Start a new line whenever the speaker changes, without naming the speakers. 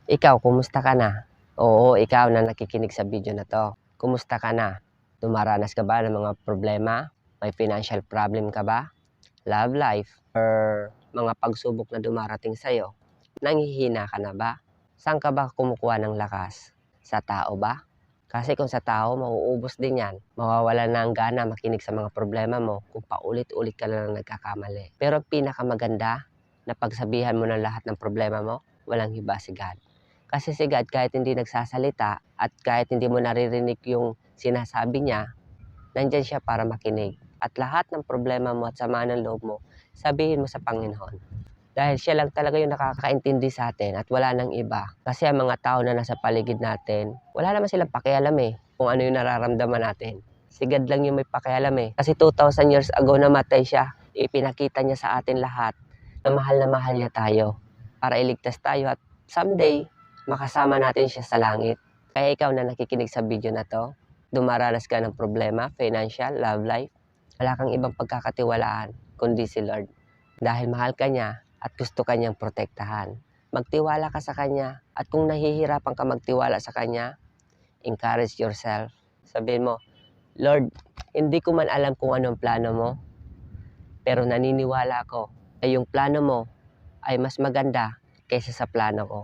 Ikaw, kumusta ka na? Oo, ikaw na nakikinig sa video na to. Kumusta ka na? Dumaranas ka ba ng mga problema? May financial problem ka ba? Love life? Or mga pagsubok na dumarating sa'yo? Nanghihina ka na ba? Saan ka ba kumukuha ng lakas? Sa tao ba? Kasi kung sa tao, mauubos din yan. Mawawala na ang gana makinig sa mga problema mo kung paulit-ulit ka na lang nagkakamali. Pero ang pinakamaganda na pagsabihan mo ng lahat ng problema mo, walang hiba si God. Kasi si God, kahit hindi nagsasalita at kahit hindi mo naririnig yung sinasabi niya, nandyan siya para makinig. At lahat ng problema mo at sama ng loob mo, sabihin mo sa Panginoon. Dahil siya lang talaga yung nakakaintindi sa atin at wala nang iba. Kasi ang mga tao na nasa paligid natin, wala naman silang pakialam kung ano yung nararamdaman natin. Si God lang yung may pakialam Kasi 2,000 years ago namatay siya. Ipinakita niya sa atin lahat na mahal niya tayo para iligtas tayo at someday, makasama natin siya sa langit. Kaya ikaw na nakikinig sa video na to, dumaranas ka ng problema, financial, love life, wala kang ibang pagkakatiwalaan kundi si Lord. Dahil mahal ka niya at gusto ka niyang protektahan. Magtiwala ka sa kanya at kung nahihirapan ka magtiwala sa kanya, encourage yourself. Sabihin mo, Lord, hindi ko man alam kung anong plano mo, pero naniniwala ko na yung plano mo ay mas maganda kaysa sa plano ko.